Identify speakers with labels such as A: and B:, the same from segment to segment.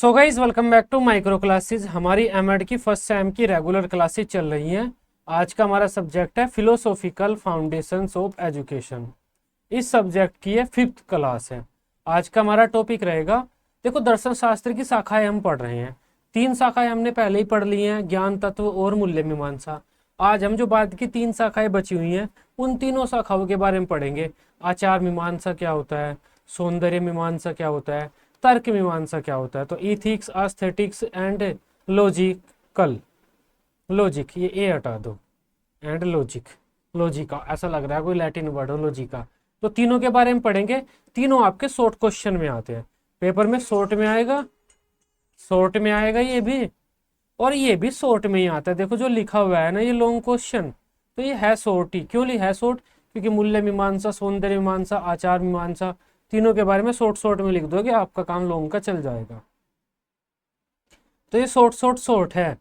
A: So guys welcome back to micro classes. हमारी MEd की first sem की regular classes चल रही हैं। आज का हमारा सब्जेक्ट है फिलोसॉफिकल फाउंडेशंस ऑफ एजुकेशन। इस सब्जेक्ट की ये 5th क्लास है। आज का हमारा टॉपिक रहेगा, देखो दर्शन शास्त्र की शाखाएं हम पढ़ रहे हैं। 3 शाखाएं हमने पहले ही पढ़ ली हैं, ज्ञान तत्व और मूल्य मीमांसा। आज हम जो बाद की 3 शाखाएं बची हुई हैं उन तीनों शाखाओं के बारे में पढ़ेंगे। आचार मीमांसा क्या होता है, सौंदर्य मीमांसा क्या होता है, तर्क मीमांसा क्या होता है। तो ethics, aesthetics and logical, logic ये ए हटा दो, एंड लॉजिक, लॉजिका ऐसा लग रहा है कोई लैटिन वर्ड हो, लॉजिका। तो तीनों के बारे में पढ़ेंगे। तीनों आपके शॉर्ट क्वेश्चन में आते हैं, पेपर में शॉर्ट में आएगा, शॉर्ट में आएगा ये भी, और ये भी शॉर्ट में ही आता है। देखो जो लिखा हुआ है ना ये लॉन्ग क्वेश्चन, तो ये है शॉर्ट ही। क्यों है शॉर्ट? क्योंकि मूल्य मीमांसा, सौंदर्य मीमांसा, आचार मीमांसा, तीनों के बारे में शॉर्ट में लिख दोगे, आपका काम लॉन्ग का चल जाएगा। तो ये शॉर्ट है,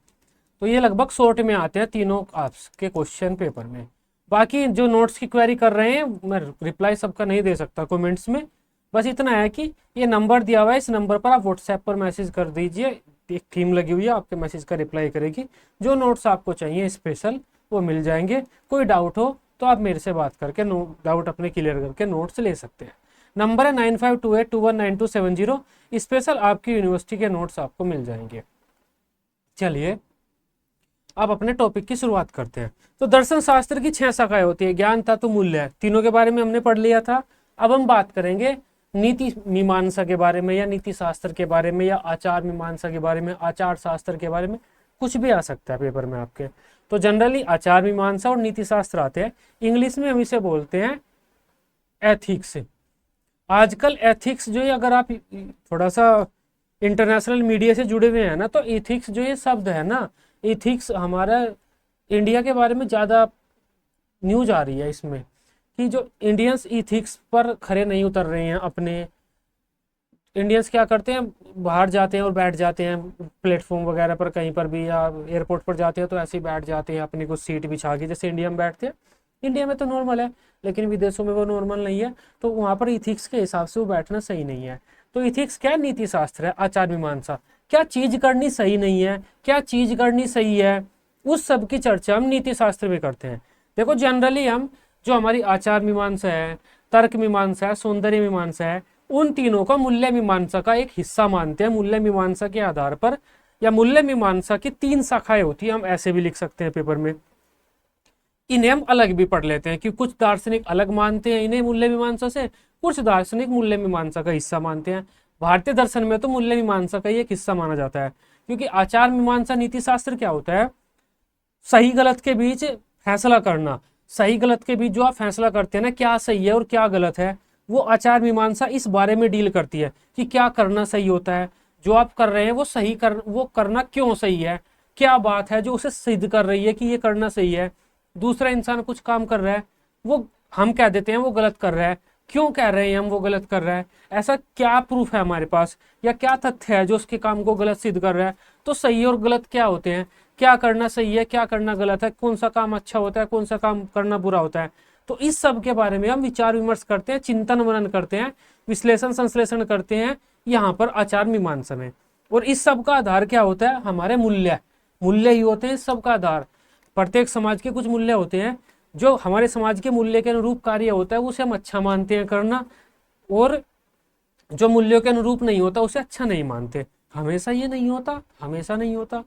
A: तो ये लगभग शॉर्ट में आते हैं तीनों आपके क्वेश्चन पेपर में। बाकी जो नोट्स की क्वेरी कर रहे हैं मैं रिप्लाई सबका नहीं दे सकता कमेंट्स में, बस इतना है कि ये नंबर दिया हुआ है, इस नंबर पर आप व्हाट्सएप पर मैसेज कर दीजिए। एक टीम लगी हुई है, आपके मैसेज का रिप्लाई करेगी। जो नोट्स आपको चाहिए स्पेशल वो मिल जाएंगे। कोई डाउट हो तो आप मेरे से बात करके डाउट अपने क्लियर करके नोट्स ले सकते हैं। नंबर है 9528219270। स्पेशल आपकी यूनिवर्सिटी के नोट्स आपको मिल जाएंगे। चलिए अब अपने टॉपिक की शुरुआत करते हैं। तो दर्शन शास्त्र की 6 शाखाएं होती है, ज्ञान तत्व मूल्य, तीनों के बारे में हमने पढ़ लिया था। अब हम बात करेंगे नीति मीमांसा के बारे में, या नीति शास्त्र के बारे में, या आचार मीमांसा के बारे में, आचार शास्त्र के बारे में। कुछ भी आ सकता है पेपर में आपके। तो जनरली आचार मीमांसा और नीति शास्त्र आते हैं। इंग्लिश में हम इसे बोलते हैं एथिक्स। आजकल एथिक्स जो है, अगर आप थोड़ा सा इंटरनेशनल मीडिया से जुड़े हुए हैं ना, तो एथिक्स जो ये शब्द है ना, एथिक्स हमारा इंडिया के बारे में ज़्यादा न्यूज आ रही है इसमें, कि जो इंडियंस एथिक्स पर खरे नहीं उतर रहे हैं। अपने इंडियंस क्या करते हैं, बाहर जाते हैं और बैठ जाते हैं प्लेटफॉर्म वगैरह पर, कहीं पर भी, या एयरपोर्ट पर जाते हैं तो ऐसे ही बैठ जाते हैं अपनी कुछ सीट बिछा के, जैसे इंडिया में बैठते हैं। इंडिया में तो नॉर्मल है, लेकिन विदेशों में वो नॉर्मल नहीं है। तो वहाँ पर इथिक्स के हिसाब से वो बैठना सही नहीं है। तो इथिक्स क्या? नीति शास्त्र है, आचार मीमांसा। क्या चीज करनी सही नहीं है, क्या चीज करनी सही है, उस सब की चर्चा हम नीति शास्त्र में करते हैं। देखो जनरली हम जो हमारी आचार मीमांसा है, तर्क मीमांसा है, सौंदर्य मीमांसा है, उन तीनों को मूल्य मीमांसा का एक हिस्सा मानते हैं। मूल्य मीमांसा के आधार पर, या मूल्य मीमांसा की 3 शाखाएं होती है, हम ऐसे भी लिख सकते हैं पेपर में। इन्हें हम अलग भी पढ़ लेते हैं कि कुछ दार्शनिक अलग मानते हैं इन्हें मूल्य मीमांसा से, कुछ दार्शनिक मूल्य मीमांसा का हिस्सा मानते हैं। भारतीय दर्शन में तो मूल्य मीमांसा का ही एक हिस्सा माना जाता है, क्योंकि आचार मीमांसा नीति शास्त्र क्या होता है? सही गलत के बीच फैसला करना। सही गलत के बीच जो आप फैसला करते हैं ना, क्या सही है और क्या गलत है, वो आचार मीमांसा इस बारे में डील करती है कि क्या करना सही होता है, जो आप कर रहे हैं वो सही कर, वो करना क्यों सही है, क्या बात है जो उसे सिद्ध कर रही है कि ये करना सही है। दूसरा इंसान कुछ काम कर रहा है, वो हम कह देते हैं वो गलत कर रहा है, क्यों कह रहे हैं हम वो गलत कर रहा है, ऐसा क्या प्रूफ है हमारे पास, या क्या तथ्य है जो उसके काम को गलत सिद्ध कर रहा है। तो सही और गलत क्या होते हैं, क्या करना सही है, क्या करना गलत है, कौन सा काम अच्छा होता है, कौन सा काम करना बुरा होता है। तो इस सब के बारे में हम विचार विमर्श करते हैं, चिंतन मनन करते हैं, विश्लेषण संश्लेषण करते हैं यहाँ पर आचार मीमांसा में। और इस सब का आधार क्या होता है? हमारे मूल्य, मूल्य ही होते हैं इस सब का आधार। प्रत्येक समाज के कुछ मूल्य होते हैं, जो हमारे समाज के मूल्य के अनुरूप कार्य होता है उसे हम अच्छा मानते हैं करना, और जो मूल्यों के अनुरूप नहीं होता उसे अच्छा नहीं मानते। हमेशा ये नहीं होता, हमेशा नहीं होता।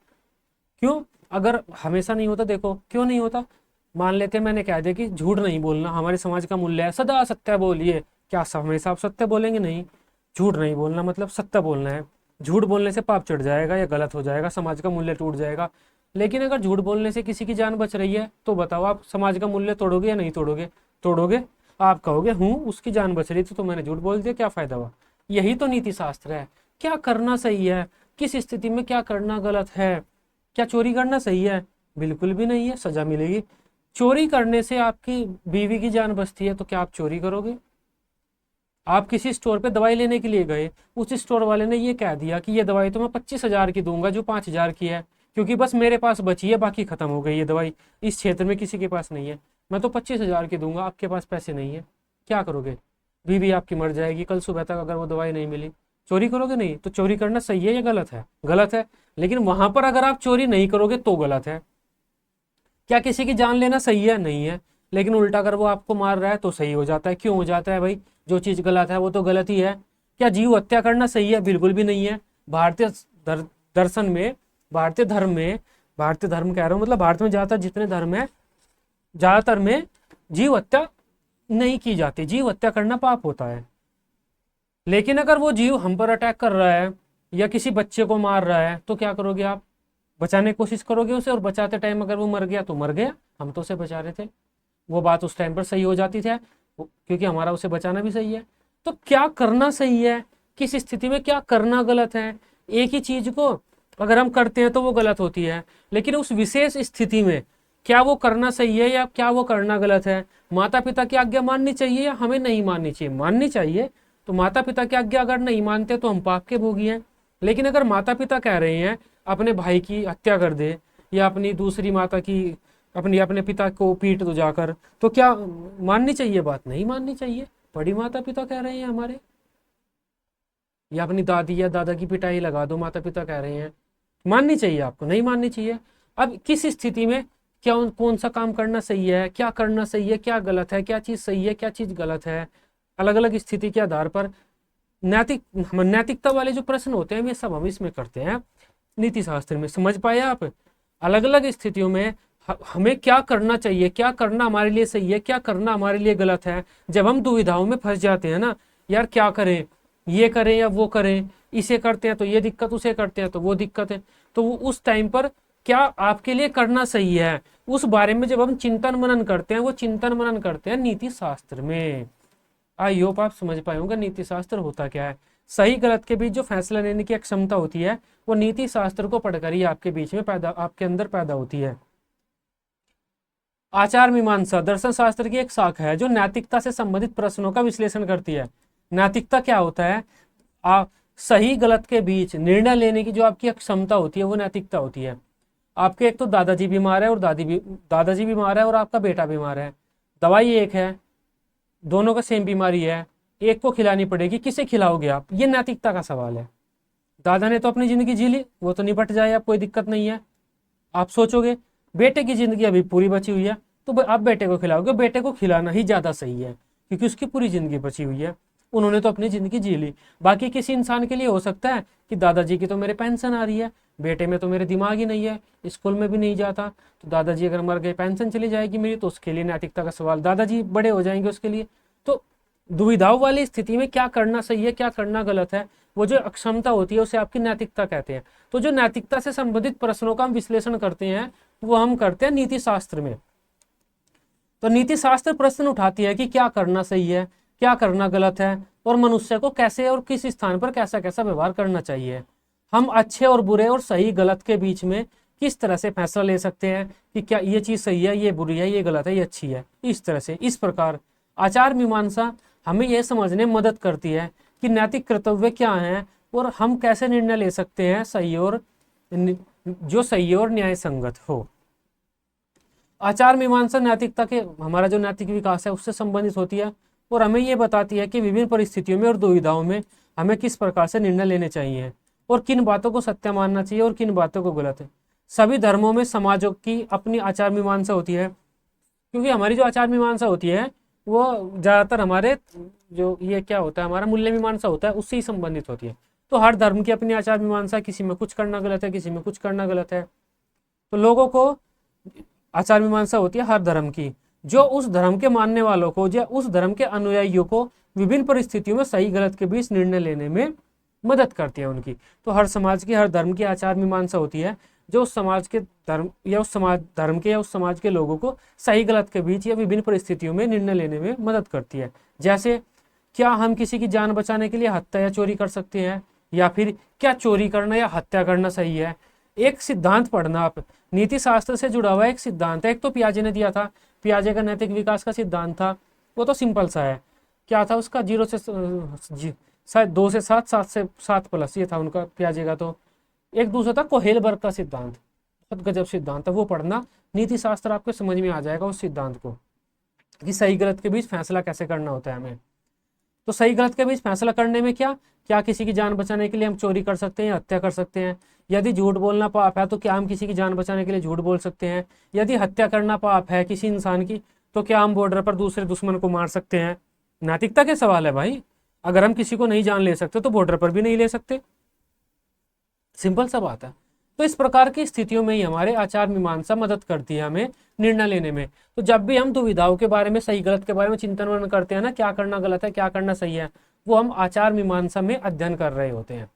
A: क्यों? अगर हमेशा नहीं होता, देखो क्यों नहीं होता। मान लेते हैं मैंने कह दिया कि झूठ नहीं बोलना हमारे समाज का मूल्य है, सदा सत्य बोलिए। क्या हमेशा आप सत्य बोलेंगे? नहीं। झूठ नहीं बोलना मतलब सत्य बोलना है। झूठ बोलने से पाप चढ़ जाएगा या गलत हो जाएगा, समाज का मूल्य टूट जाएगा। लेकिन अगर झूठ बोलने से किसी की जान बच रही है तो बताओ आप समाज का मूल्य तोड़ोगे या नहीं तोड़ोगे? तोड़ोगे। आप कहोगे हूँ उसकी जान बच रही थी तो मैंने झूठ बोल दिया, क्या फायदा हुआ। यही तो नीति शास्त्र है। क्या करना सही है, किस स्थिति में क्या करना गलत है। क्या चोरी करना सही है? बिल्कुल भी नहीं है, सजा मिलेगी। चोरी करने से आपकी बीवी की जान बचती है तो क्या आप चोरी करोगे? आप किसी स्टोर पे दवाई लेने के लिए गए, उस स्टोर वाले ने ये कह दिया कि ये दवाई तो मैं 25,000 की दूंगा जो 5,000 की है, क्योंकि बस मेरे पास बची है, बाकी खत्म हो गई ये दवाई, इस क्षेत्र में किसी के पास नहीं है, मैं तो 25,000 की दूंगा, आपके पास पैसे नहीं है। क्या करोगे? बीवी आपकी मर जाएगी कल सुबह तक अगर वो दवाई नहीं मिली। चोरी करोगे नहीं, तो चोरी करना सही है या गलत है? गलत है। लेकिन वहां पर अगर आप चोरी नहीं करोगे तो गलत है। क्या किसी की जान लेना सही है? नहीं है। लेकिन उल्टा अगर वो आपको मार रहा है तो सही हो जाता है। क्यों हो जाता है भाई? जो चीज गलत है वो तो गलत ही है। क्या जीव हत्या करना सही है? बिल्कुल भी नहीं है। भारतीय दर्शन में, भारतीय धर्म में, भारतीय धर्म कह रहा हूँ मतलब भारत में ज्यादातर जितने धर्म है, ज्यादातर में जीव हत्या नहीं की जाती। जीव हत्या करना पाप होता है। लेकिन अगर वो जीव हम पर अटैक कर रहा है या किसी बच्चे को मार रहा है तो क्या करोगे आप? बचाने की कोशिश करोगे उसे, और बचाते टाइम अगर वो मर गया तो मर गया, हम तो उसे बचा रहे थे। वो बात उस टाइम पर सही हो जाती है क्योंकि हमारा उसे बचाना भी सही है। तो क्या करना सही है, किस स्थिति में क्या करना गलत है, एक ही चीज को अगर हम करते हैं तो वो गलत होती है। लेकिन उस विशेष स्थिति में क्या वो करना सही है या क्या वो करना गलत है? माता पिता की आज्ञा माननी चाहिए या हमें नहीं माननी चाहिए? माननी चाहिए। तो माता पिता की आज्ञा अगर नहीं मानते तो हम पाप के भोगी हैं। लेकिन अगर माता पिता कह रहे हैं अपने भाई की हत्या कर दे या अपनी दूसरी माता की, अपने पिता को पीट दो जाकर, तो क्या माननी चाहिए बात? नहीं माननी चाहिए। बड़ी माता पिता कह रहे हैं हमारे, या अपनी दादी या दादा की पिटाई लगा दो, माता पिता कह रहे हैं, माननी चाहिए आपको? नहीं माननी चाहिए। अब किस स्थिति में क्या कौन सा काम करना सही है, क्या करना सही है, क्या गलत है, क्या चीज सही है, क्या चीज गलत है, अलग अलग स्थिति के आधार पर नैतिकता वाले जो प्रश्न होते हैं ये सब हम इसमें करते हैं नीति शास्त्र में। समझ पाए आप? अलग अलग स्थितियों में हमें क्या करना चाहिए, क्या करना हमारे लिए सही है, क्या करना हमारे लिए गलत है। जब हम दुविधाओं में फंस जाते हैं ना, यार क्या करें, ये करें या वो करें, इसे करते हैं तो ये दिक्कत, उसे करते हैं तो वो दिक्कत है, तो वो उस टाइम पर क्या आपके लिए करना सही है, उस बारे में जब हम चिंतन मनन करते हैं, वो चिंतन मनन करते हैं नीति शास्त्र में। आई होप आप समझ पाए होंगे नीति शास्त्र होता क्या है। सही गलत के बीच जो फैसला लेने की एक क्षमता होती है वो नीति शास्त्र को पढ़कर ही आपके बीच में पैदा, आपके अंदर पैदा होती है। आचार मीमांसा दर्शन शास्त्र की एक शाखा है जो नैतिकता से संबंधित प्रश्नों का विश्लेषण करती है। नैतिकता क्या होता है? सही गलत के बीच निर्णय लेने की जो आपकी क्षमता होती है वो नैतिकता होती है। आपके एक तो दादाजी बीमार है और दादाजी बीमार है और आपका बेटा बीमार है, दवाई एक है, दोनों का सेम बीमारी है, एक को खिलानी पड़ेगी, किसे खिलाओगे आप? ये नैतिकता का सवाल है। दादा ने तो अपनी जिंदगी जी ली, वो तो निपट जाए, अब कोई दिक्कत नहीं है। आप सोचोगे बेटे की जिंदगी अभी पूरी बची हुई है तो आप बेटे को खिलाओगे, बेटे को खिलाना ही ज्यादा सही है क्योंकि उसकी पूरी जिंदगी बची हुई है, उन्होंने तो अपनी जिंदगी जी ली। बाकी किसी इंसान के लिए हो सकता है कि दादाजी की तो मेरे पेंशन आ रही है, बेटे में तो मेरे दिमाग ही नहीं है, स्कूल में भी नहीं जाता, तो दादाजी अगर मर गए पेंशन चली जाएगी मेरी, तो उसके लिए नैतिकता का सवाल, दादाजी बड़े हो जाएंगे उसके लिए। तो दुविधाओं वाली स्थिति में क्या करना सही है, क्या करना गलत है, वो जो अक्षमता होती है उसे आपकी नैतिकता कहते हैं। तो जो नैतिकता से संबंधित प्रश्नों का हम विश्लेषण करते हैं वो हम करते हैं नीति शास्त्र में। तो नीति शास्त्र प्रश्न उठाती है कि क्या करना सही है, क्या करना गलत है, और मनुष्य को कैसे और किस स्थान पर कैसा कैसा व्यवहार करना चाहिए। हम अच्छे और बुरे और सही गलत के बीच में किस तरह से फैसला ले सकते हैं कि क्या ये चीज सही है, ये बुरी है, ये गलत है, ये अच्छी है। इस तरह से, इस प्रकार आचार मीमांसा हमें यह समझने में मदद करती है कि नैतिक कर्तव्य क्या हैं और हम कैसे निर्णय ले सकते हैं जो सही और न्याय संगत हो। आचार मीमांसा नैतिकता के, हमारा जो नैतिक विकास है उससे संबंधित होती है और हमें यह बताती है कि विभिन्न परिस्थितियों में और दुविधाओं में हमें किस प्रकार से निर्णय लेने चाहिए और किन बातों को सत्य मानना चाहिए और किन बातों को गलत है। सभी धर्मों में समाजों की अपनी आचार मीमांसा होती है, क्योंकि हमारी जो आचार मीमांसा होती है वो ज्यादातर हमारे जो ये क्या होता है, हमारा मूल्य मीमांसा होता है, उससे ही संबंधित होती है। तो हर धर्म की अपनी आचार मीमांसा, किसी में कुछ करना गलत है, किसी में कुछ करना गलत है। तो लोगों को आचार मीमांसा होती है हर धर्म की, जो उस धर्म के मानने वालों को या उस धर्म के अनुयायियों को विभिन्न परिस्थितियों में सही गलत के बीच निर्णय लेने में मदद करती है उनकी। तो हर समाज की, हर धर्म की आचार मीमांसा होती है जो उस समाज के धर्म या उस समाज के लोगों को सही गलत के बीच या विभिन्न परिस्थितियों में निर्णय लेने में मदद करती है। जैसे क्या हम किसी की जान बचाने के लिए हत्या या चोरी कर सकते हैं, या फिर क्या चोरी करना या हत्या करना सही है। एक सिद्धांत पढ़ना आप, नीति शास्त्र से जुड़ा हुआ एक सिद्धांत है। एक तो पियाजे ने दिया था, पियाजे का नैतिक विकास का सिद्धांत था, वो तो सिंपल सा है। क्या था उसका? 0 से शायद 2 से 7, 7 से 7 प्लस, ये था उनका पियाजे का। तो एक दूसरा था कोहेलबर्ग का सिद्धांत, बहुत गजब सिद्धांत है, वो पढ़ना। नीति शास्त्र आपको समझ में आ जाएगा उस सिद्धांत को कि सही गलत के बीच फैसला कैसे करना होता है हमें। तो सही गलत के बीच फैसला करने में क्या क्या किसी की जान बचाने के लिए हम चोरी कर सकते हैं या हत्या कर सकते हैं। यदि झूठ बोलना पाप है तो क्या हम किसी की जान बचाने के लिए झूठ बोल सकते हैं। यदि हत्या करना पाप है किसी इंसान की तो क्या हम बॉर्डर पर दूसरे दुश्मन को मार सकते हैं। नैतिकता के सवाल है भाई। अगर हम किसी को नहीं जान ले सकते तो बॉर्डर पर भी नहीं ले सकते। सिंपल सा बात है। तो इस प्रकार की स्थितियों में ही हमारे आचार मीमांसा मदद करती है हमें निर्णय लेने में। तो जब भी हम दुविधाओं के बारे में सही गलत के बारे में चिंतन मनन करते हैं ना, क्या करना गलत है क्या करना सही है, वो हम आचार मीमांसा में अध्ययन कर रहे होते हैं।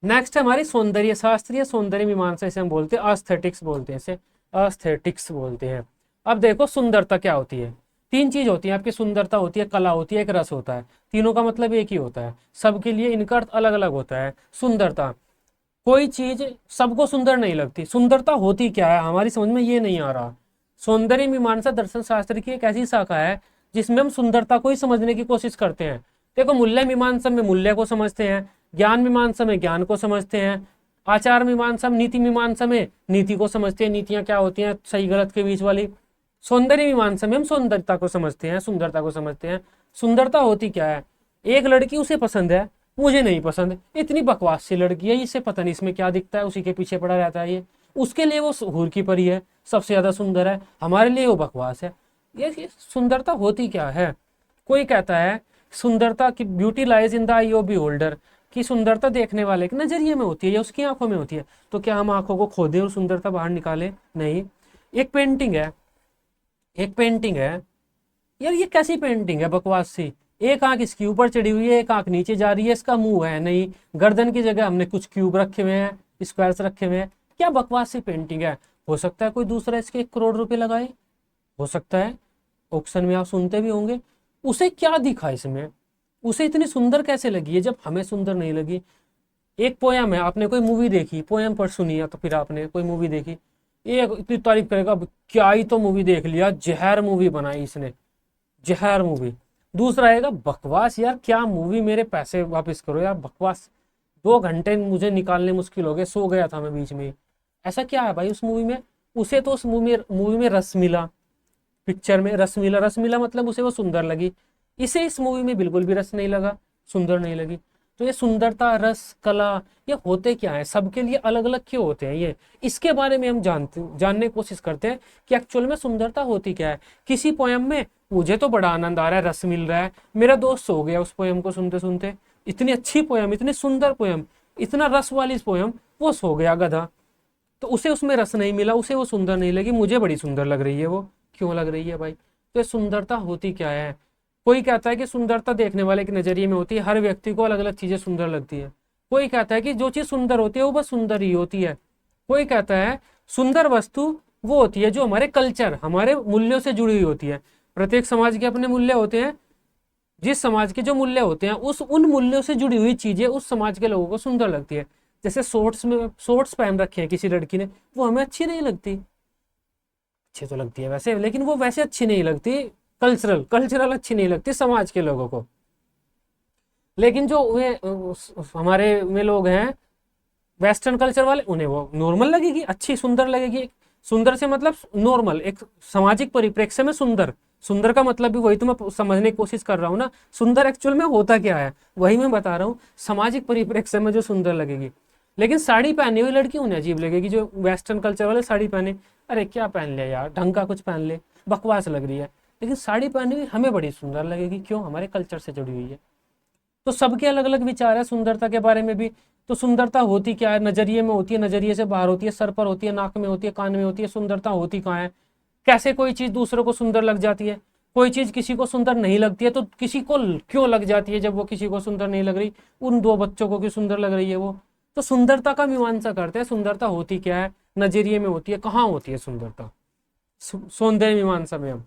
A: नेक्स्ट है हमारी सौंदर्य शास्त्रीय सौंदर्य मीमांसा, इसे हम बोलते हैं एस्थेटिक्स बोलते हैं, इसे एस्थेटिक्स बोलते हैं। अब देखो सुंदरता क्या होती है। तीन चीज होती है आपकी, सुंदरता होती है, कला होती है, एक रस होता है। तीनों का मतलब एक ही होता है, सबके लिए इनका अर्थ अलग अलग होता है। सुंदरता, कोई चीज सबको सुंदर नहीं लगती। सुंदरता होती क्या है हमारी समझ में ये नहीं आ रहा। सौंदर्य मीमांसा दर्शन शास्त्र की एक ऐसी शाखा है जिसमें हम सुंदरता को ही समझने की कोशिश करते हैं। देखो मूल्य मीमांसा में मूल्य को समझते हैं, ज्ञान मीमांसा में ज्ञान को समझते हैं, आचार मीमांसा में नीति मीमांसा में नीति को समझते हैं, नीतियां क्या होती हैं सही गलत के बीच वाली। सौंदर्य मीमांसा में हम सुंदरता को समझते हैं, सुंदरता को समझते हैं। सुंदरता होती क्या है, एक लड़की उसे पसंद है मुझे नहीं पसंद, इतनी बकवास सी लड़की है, इसे पता नहीं इसमें क्या दिखता है, उसी के पीछे पड़ा रहता है ये, उसके लिए वो हूर की परी है, सबसे ज्यादा सुंदर है, हमारे लिए वो बकवास है। ये सुंदरता होती क्या है। कोई कहता है सुंदरता की beauty lies in the I of beholder, की सुंदरता देखने वाले के नजरिए में होती है या उसकी आंखों में होती है। तो क्या हम आंखों को खोदें और सुंदरता बाहर निकालें? नहीं। एक पेंटिंग है, एक पेंटिंग है यार, ये कैसी पेंटिंग है बकवास सी। एक आंख इसकी ऊपर चढ़ी हुई है, एक आंख नीचे जा रही है, इसका मुंह है नहीं, गर्दन की जगह हमने कुछ क्यूब रखे हुए हैं, स्क्वायर्स रखे हुए हैं। क्या बकवास सी पेंटिंग है। हो सकता है कोई दूसरा इसके 1 करोड़ रुपए लगाए, हो सकता है, ऑक्शन में आप सुनते भी होंगे। उसे क्या दिखा इसमें, उसे इतनी सुंदर कैसे लगी है जब हमें सुंदर नहीं लगी। एक पोयम है, आपने कोई मूवी देखी, पोयम पर सुनी है तो फिर आपने कोई मूवी देखी, ये इतनी तारीफ करेगा क्या ही तो मूवी देख लिया, जहर मूवी बनाई इसने, जहर मूवी। दूसरा आएगा बकवास यार क्या मूवी, मेरे पैसे वापस करो यार, बकवास 2 घंटे मुझे निकालने मुश्किल हो गए, सो गया था मैं बीच में। ऐसा क्या है भाई उस मूवी में, उसे तो उस मूवी में रस मिला, पिक्चर में रस मिला, रस मिला मतलब उसे वो सुंदर लगी। इसे इस मूवी में बिल्कुल भी रस नहीं लगा, सुंदर नहीं लगी। तो ये सुंदरता रस कला ये होते क्या है, सबके लिए अलग अलग क्यों होते हैं ये, इसके बारे में हम जानने की कोशिश करते हैं कि एक्चुअल में सुंदरता होती क्या है। किसी पोयम में मुझे तो बड़ा आनंद आ रहा है, रस मिल रहा है, मेरा दोस्त सो गया उस पोयम को सुनते सुनते, इतनी अच्छी पोयम, इतनी सुंदर पोयम, इतना रस वाली पोयम, वो सो गया गधा। तो उसे उसमें रस नहीं मिला, उसे वो सुंदर नहीं लगी, मुझे बड़ी सुंदर लग रही है वो। क्यों लग रही है भाई। तो सुंदरता होती क्या है। कोई कहता है कि सुंदरता देखने वाले के नजरिए में होती है, हर व्यक्ति को अलग अलग चीजें सुंदर लगती है। कोई कहता है कि जो चीज सुंदर होती है वो बस सुंदर ही होती है। कोई कहता है सुंदर वस्तु वो होती है जो हमारे कल्चर हमारे मूल्यों से जुड़ी हुई होती है। प्रत्येक समाज के अपने मूल्य होते हैं, जिस समाज के जो मूल्य होते हैं उस उन मूल्यों से जुड़ी हुई चीजें उस समाज के लोगों को सुंदर लगती है। जैसे शॉर्ट्स पहन रखे हैं किसी लड़की ने, वो हमें अच्छी नहीं लगती, अच्छी तो लगती है वैसे, लेकिन वो वैसे अच्छी नहीं लगती, कल्चरल अच्छी नहीं लगती समाज के लोगों को। लेकिन जो वे हमारे में लोग हैं वेस्टर्न कल्चर वाले, उन्हें वो नॉर्मल लगेगी, अच्छी सुंदर लगेगी। सुंदर से मतलब नॉर्मल, एक सामाजिक परिप्रेक्ष्य में सुंदर, सुंदर का मतलब भी वही तो मैं समझने की कोशिश कर रहा हूँ ना। सुंदर एक्चुअल में होता क्या है वही मैं बता रहा हूँ, सामाजिक परिप्रेक्ष्य में जो सुंदर लगेगी। लेकिन साड़ी पहनी हुई लड़की उन्हें अजीब लगेगी, जो वेस्टर्न कल्चर वाले साड़ी पहने, अरे क्या पहन लिया यार, ढंग का कुछ पहन ले, बकवास लग रही है। लेकिन साड़ी पहनी हुई हमें बड़ी सुंदर लगेगी, क्यों, हमारे कल्चर से जुड़ी हुई है। तो सबके अलग अलग विचार है सुंदरता के बारे में भी। तो सुंदरता होती क्या है, नजरिए में होती है, नजरिए से बाहर होती है, सर पर होती है, नाक में होती है, कान में होती है। सुंदरता होती कहाँ है, कैसे कोई चीज दूसरों को सुंदर लग जाती है, कोई चीज किसी को सुंदर नहीं लगती है तो किसी को क्यों लग जाती है, जब वो किसी को सुंदर नहीं लग रही, उन 2 बच्चों को क्यों सुंदर लग रही है वो। तो सुंदरता का मीमांसा करते हैं, सुंदरता होती क्या है, नजरिए में होती है, कहाँ होती है सुंदरता। सौंदर्य मीमांसा में हम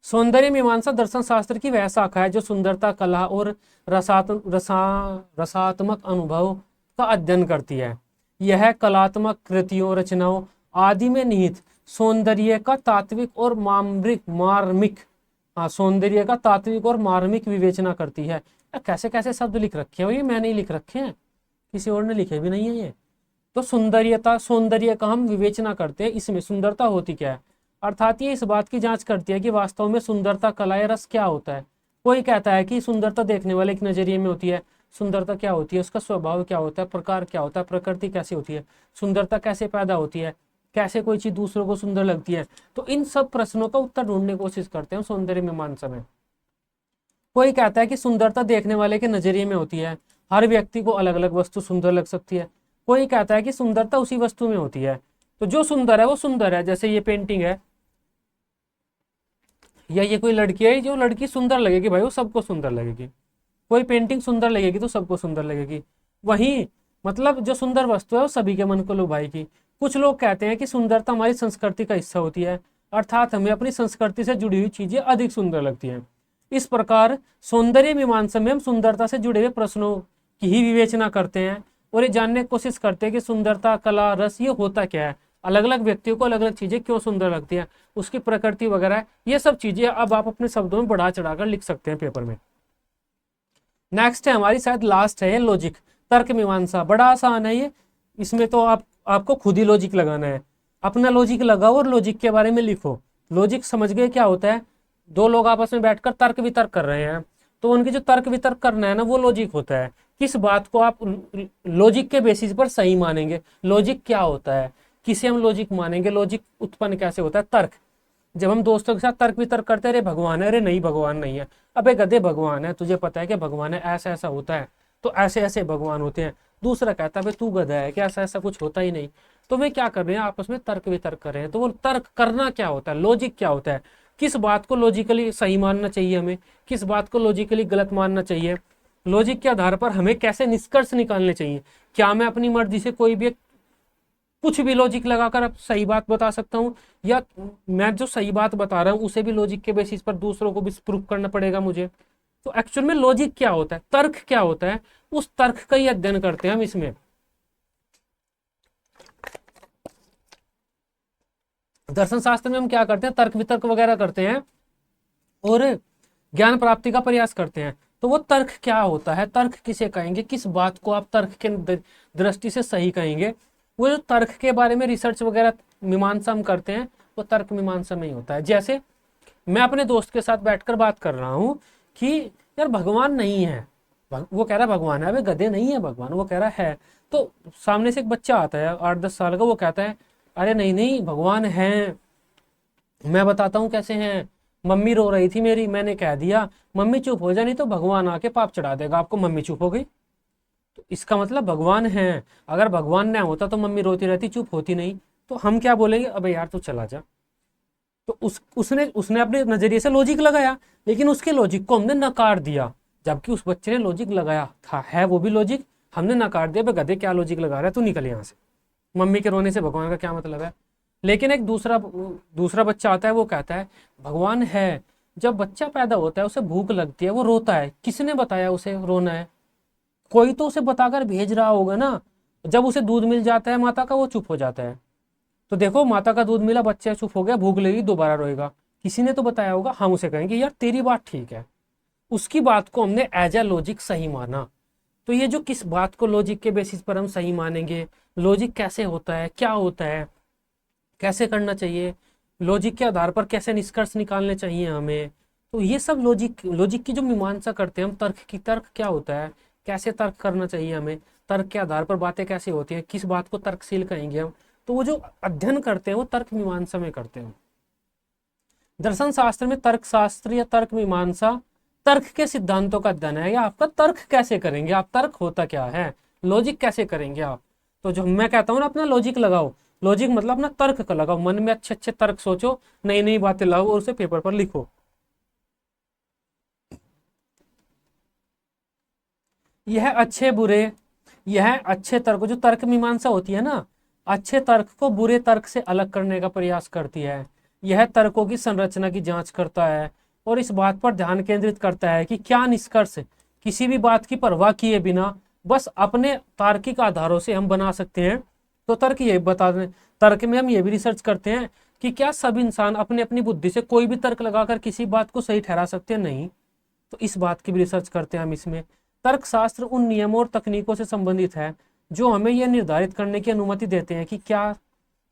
A: सौंदर्य मीमांसा दर्शन शास्त्र की वह शाखा है जो सुंदरता कला और रसात्मक अनुभव का अध्ययन करती है। यह कलात्मक कृतियों रचनाओं आदि में निहित सौंदर्य का तात्विक और मार्मिक सौंदर्य का तात्विक और मार्मिक विवेचना करती है। कैसे कैसे शब्द लिख रखे हैं, ये मैंने ही लिख रखे हैं, किसी और ने लिखे भी नहीं है ये। तो सौंदर्य का हम विवेचना करते हैं, इसमें सुंदरता होती क्या है, अर्थात ये इस बात की जांच करती है कि वास्तव में सुंदरता कला या रस क्या होता है। कोई कहता है कि सुंदरता देखने वाले के नजरिए में होती है। सुंदरता क्या होती है, उसका स्वभाव क्या होता है, प्रकार क्या होता है, प्रकृति कैसी होती है, सुंदरता कैसे पैदा होती है, कैसे कोई चीज दूसरों को सुंदर लगती है। तो इन सब प्रश्नों का उत्तर ढूंढने की कोशिश करते हैं सौंदर्य मीमांसा में। कोई कहता है कि सुंदरता देखने वाले के नजरिए में होती है, हर व्यक्ति को अलग अलग वस्तु सुंदर लग सकती है। कोई कहता है कि सुंदरता उसी वस्तु में होती है, तो जो सुंदर है वो सुंदर है, जैसे ये पेंटिंग है या ये कोई लड़की है, जो लड़की सुंदर लगेगी भाई वो सबको सुंदर लगेगी। कोई पेंटिंग सुंदर लगेगी तो सबको सुंदर लगेगी। वहीं मतलब जो सुंदर वस्तु है वो सभी के मन को लुभाएगी। कुछ लोग कहते हैं कि सुंदरता हमारी संस्कृति का हिस्सा होती है, अर्थात हमें अपनी संस्कृति से जुड़ी हुई चीजें अधिक सुंदर लगती हैं। इस प्रकार सौंदर्य मीमांसा में हम सुंदरता से जुड़े हुए प्रश्नों की ही विवेचना करते हैं और ये जानने की कोशिश करते हैं कि सुंदरता, कला, रस ये होता क्या है, अलग अलग व्यक्तियों को अलग अलग चीजें क्यों सुंदर लगती है, उसकी प्रकृति वगैरह, ये सब चीजें अब आप अपने शब्दों में बढ़ा चढ़ाकर लिख सकते हैं पेपर में। नेक्स्ट है हमारी शायद लास्ट है लॉजिक, तर्क मीमांसा। बड़ा आसान है ये, इसमें तो आपको खुद ही लॉजिक लगाना है। अपना लॉजिक लगाओ और लॉजिक के बारे में लिखो। लॉजिक समझ गए क्या होता है? दो लोग आपस में बैठकर तर्क वितर्क कर रहे हैं, तो उनके जो तर्क वितर्क करना है ना वो लॉजिक होता है। किस बात को आप लॉजिक के बेसिस पर सही मानेंगे, लॉजिक क्या होता है, किसे हम लॉजिक मानेंगे, लॉजिक उत्पन्न कैसे होता है, तर्क। जब हम दोस्तों के साथ तर्क वितर्क करते हैं, अरे भगवान है, अरे नहीं भगवान नहीं है, अबे गधे भगवान है, तुझे पता है कि भगवान है, ऐसा ऐसा होता है, तो ऐसे ऐसे भगवान होते हैं। दूसरा कहता है भाई तू गधा है, क्या ऐसा ऐसा कुछ होता ही नहीं। तो वे क्या कर रहे हैं, आपस में तर्क वितर्क कर रहे हैं। तो वो तर्क करना क्या होता है, लॉजिक क्या होता है, किस बात को लॉजिकली सही मानना चाहिए हमें, किस बात को लॉजिकली गलत मानना चाहिए, लॉजिक के आधार पर हमें कैसे निष्कर्ष निकालने चाहिए। क्या मैं अपनी मर्जी से कोई भी कुछ भी लॉजिक लगाकर अब सही बात बता सकता हूँ, या मैं जो सही बात बता रहा हूँ उसे भी लॉजिक के बेसिस पर दूसरों को भी प्रूफ करना पड़ेगा मुझे। तो एक्चुअल में लॉजिक क्या होता है, तर्क क्या होता है, उस तर्क का ही अध्ययन करते हैं हम इसमें। दर्शन शास्त्र में हम क्या करते हैं, तर्क वितर्क वगैरह करते हैं और ज्ञान प्राप्ति का प्रयास करते हैं। तो वो तर्क क्या होता है, तर्क किसे कहेंगे, किस बात को आप तर्क के दृष्टि से सही कहेंगे, वो जो तर्क के बारे में रिसर्च वगैरह मीमांसा हम करते हैं वो तर्क मीमांसा में ही होता है। जैसे मैं अपने दोस्त के साथ बैठकर बात कर रहा हूँ कि यार भगवान नहीं है, वो कह रहा है भगवान है, अबे गधे नहीं है भगवान, वो कह रहा है। तो सामने से एक बच्चा आता है 8-10 साल का, वो कहता है अरे नहीं नहीं भगवान है, मैं बताता हूँ कैसे हैं, मम्मी रो रही थी मेरी, मैंने कह दिया मम्मी चुप हो जा नहीं तो भगवान आके पाप चढ़ा देगा आपको, मम्मी चुप हो गई। तो इसका मतलब भगवान है, अगर भगवान ना होता तो मम्मी रोती रहती, चुप होती नहीं। तो हम क्या बोलेंगे, अबे यार तू चला जा। तो उसने उसने अपने नजरिए से लॉजिक लगाया, लेकिन उसके लॉजिक को हमने नकार दिया, जबकि उस बच्चे ने लॉजिक लगाया था, है वो भी लॉजिक, हमने नकार दिया, बे गधे क्या लॉजिक लगा रहा है, तू निकल यहाँ से, मम्मी के रोने से भगवान का क्या मतलब है। लेकिन एक दूसरा बच्चा आता है, वो कहता है भगवान है। जब बच्चा पैदा होता है उसे भूख लगती है, वो रोता है, किसने बताया उसे रोना है, कोई तो उसे बताकर भेज रहा होगा ना। जब उसे दूध मिल जाता है माता का, वो चुप हो जाता है। तो देखो माता का दूध मिला, बच्चा चुप हो गया, भूख लगी दोबारा रोएगा, किसी ने तो बताया होगा। हम उसे कहेंगे यार तेरी बात ठीक है, उसकी बात को हमने एज ए लॉजिक सही माना। तो ये जो किस बात को लॉजिक के बेसिस पर हम सही मानेंगे, लॉजिक कैसे होता है, क्या होता है, कैसे करना चाहिए, लॉजिक के आधार पर कैसे निष्कर्ष निकालने चाहिए हमें, तो ये सब लॉजिक की जो मीमांसा करते हैं हम, तर्क क्या होता है, कैसे तर्क करना चाहिए हमें, तर्क के आधार पर बातें कैसे होती हैं, किस बात को तर्कशील कहेंगे हम, तो वो जो अध्ययन करते हैं वो तर्क मीमांसा में करते हैं। दर्शन शास्त्र में तर्क शास्त्र या तर्क मीमांसा तर्क के सिद्धांतों का अध्ययन है, या आपका तर्क कैसे करेंगे आप, तर्क होता क्या है, लॉजिक कैसे करेंगे आप। तो जो मैं कहता हूँ ना अपना लॉजिक लगाओ, लॉजिक मतलब अपना तर्क का लगाओ, मन में अच्छे अच्छे तर्क सोचो, नई नई बातें लाओ और उसे पेपर पर लिखो। यह अच्छे तर्क, जो तर्क मीमांसा होती है ना, अच्छे तर्क को बुरे तर्क से अलग करने का प्रयास करती है। यह तर्कों की संरचना की जांच करता है और इस बात पर ध्यान केंद्रित करता है कि क्या निष्कर्ष किसी भी बात की परवाह किए बिना बस अपने तार्किक आधारों से हम बना सकते हैं। तो तर्क ये बता दें, तर्क में हम ये भी रिसर्च करते हैं कि क्या सब इंसान अपनी अपनी बुद्धि से कोई भी तर्क लगाकर किसी बात को सही ठहरा सकते हैं, नहीं। तो इस बात की भी रिसर्च करते हैं हम इसमें। तर्कशास्त्र उन नियमों और तकनीकों से संबंधित है जो हमें यह निर्धारित करने की अनुमति देते हैं कि क्या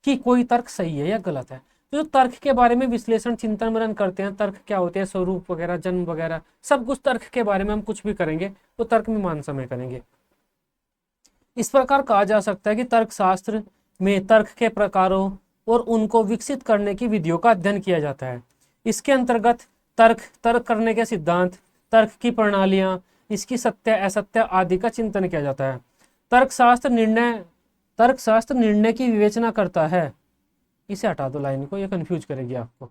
A: कि कोई तर्क सही है या गलत है। तो जो तर्क के बारे में विश्लेषण चिंतन मनन करते हैं, तर्क क्या होते हैं, स्वरूप वगैरह, जन्म वगैरह, सब कुछ तर्क के बारे में हम कुछ भी करेंगे तो तर्क मीमांसा में करेंगे। इस प्रकार कहा जा सकता है कि तर्कशास्त्र में तर्क के प्रकारों और उनको विकसित करने की विधियों का अध्ययन किया जाता है। इसके अंतर्गत तर्क करने के सिद्धांत, तर्क की प्रणालियां, इसकी सत्य असत्य आदि का चिंतन किया जाता है। तर्कशास्त्र निर्णय की विवेचना करता है। इसे हटा दो लाइन को, ये कंफ्यूज करेगी आपको।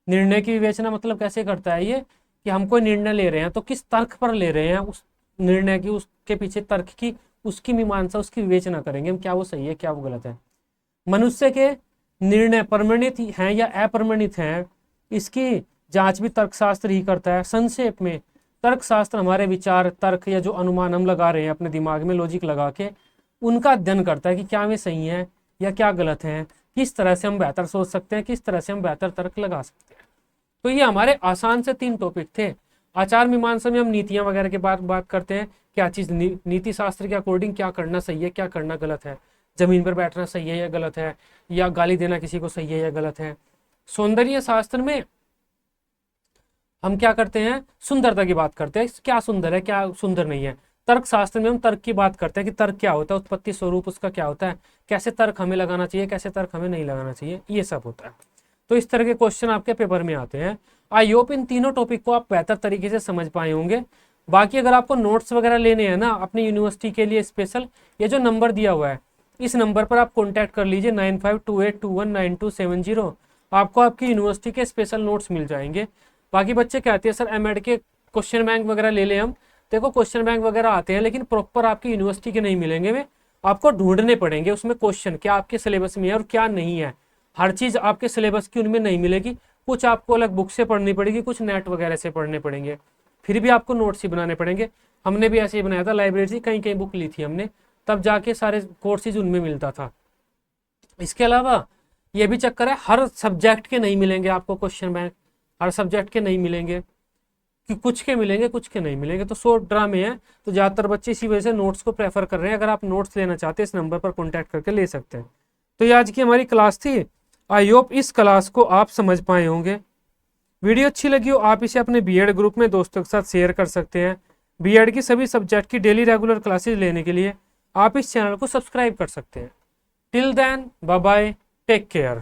A: निर्णय की विवेचना मतलब कैसे करता है ये, कि हम कोई निर्णय ले रहे हैं तो किस तर्क पर ले रहे हैं, उस निर्णय की, उसके पीछे तर्क की, उसकी मीमांसा, उसकी विवेचना करेंगे हम, क्या वो सही है क्या वो गलत है। मनुष्य के निर्णय प्रमाणित हैं या अप्रमाणित हैं, इसकी जांच भी तर्कशास्त्र ही करता है। संक्षेप में तर्कशास्त्र हमारे विचार, तर्क या जो अनुमान हम लगा रहे हैं अपने दिमाग में लॉजिक लगा के, उनका अध्ययन करता है कि क्या वे सही हैं या क्या गलत हैं, किस तरह से हम बेहतर सोच सकते हैं, किस तरह से हम बेहतर तर्क लगा सकते हैं। तो ये हमारे आसान से 3 टॉपिक थे। आचार मीमांसा में हम नीतियां वगैरह के बात करते हैं, क्या चीज नीति शास्त्र के अकॉर्डिंग क्या करना सही है क्या करना गलत है, जमीन पर बैठना सही है या गलत है, या गाली देना किसी को सही है या गलत है। सौंदर्य शास्त्र में हम क्या करते हैं, सुंदरता की बात करते हैं, क्या सुंदर है क्या सुंदर नहीं है। तर्क शास्त्र में हम तर्क की बात करते हैं कि तर्क क्या होता है, उत्पत्ति स्वरूप उसका क्या होता है, कैसे तर्क हमें लगाना चाहिए, कैसे तर्क हमें नहीं लगाना चाहिए, ये सब होता है। तो इस तरह के क्वेश्चन आपके पेपर में आते हैं। आई होप इन तीनों टॉपिक को आप बेहतर तरीके से समझ पाए होंगे। बाकी अगर आपको नोट्स वगैरह लेने हैं ना अपनी यूनिवर्सिटी के लिए स्पेशल, ये जो नंबर दिया हुआ है इस नंबर पर आप कॉन्टैक्ट कर लीजिए 9528219270। आपको आपकी यूनिवर्सिटी के स्पेशल नोट्स मिल जाएंगे। बाकी बच्चे कहते हैं सर एमएड के क्वेश्चन बैंक वगैरह ले लें हम। देखो क्वेश्चन बैंक वगैरह आते हैं लेकिन प्रॉपर आपकी यूनिवर्सिटी के नहीं मिलेंगे, वे आपको ढूंढने पड़ेंगे उसमें क्वेश्चन क्या आपके सिलेबस में है और क्या नहीं है। हर चीज़ आपके सिलेबस की उनमें नहीं मिलेगी, कुछ आपको अलग बुक से पढ़नी पड़ेगी, कुछ नेट वगैरह से पढ़ने पड़ेंगे, फिर भी आपको नोट्स ही बनाने पड़ेंगे। हमने भी ऐसे ही बनाया था, लाइब्रेरी से कहीं कहीं बुक ली थी हमने, तब जाके सारे कोर्सेज उनमें मिलता था। इसके अलावा ये भी चक्कर है, हर सब्जेक्ट के नहीं मिलेंगे आपको क्वेश्चन बैंक, हर सब्जेक्ट के नहीं मिलेंगे कि कुछ के मिलेंगे कुछ के नहीं मिलेंगे। तो शॉर्ट ड्रामे हैं, तो ज़्यादातर बच्चे इसी वजह से नोट्स को प्रेफर कर रहे हैं। अगर आप नोट्स लेना चाहते हैं इस नंबर पर कॉन्टैक्ट करके ले सकते हैं। तो ये आज की हमारी क्लास थी। आई होप इस क्लास को आप समझ पाए होंगे। वीडियो अच्छी लगी हो आप इसे अपने बीएड ग्रुप में दोस्तों के साथ शेयर कर सकते हैं। बीएड की सभी सब्जेक्ट की डेली रेगुलर क्लासेज लेने के लिए आप इस चैनल को सब्सक्राइब कर सकते हैं। Till then bye bye, take care.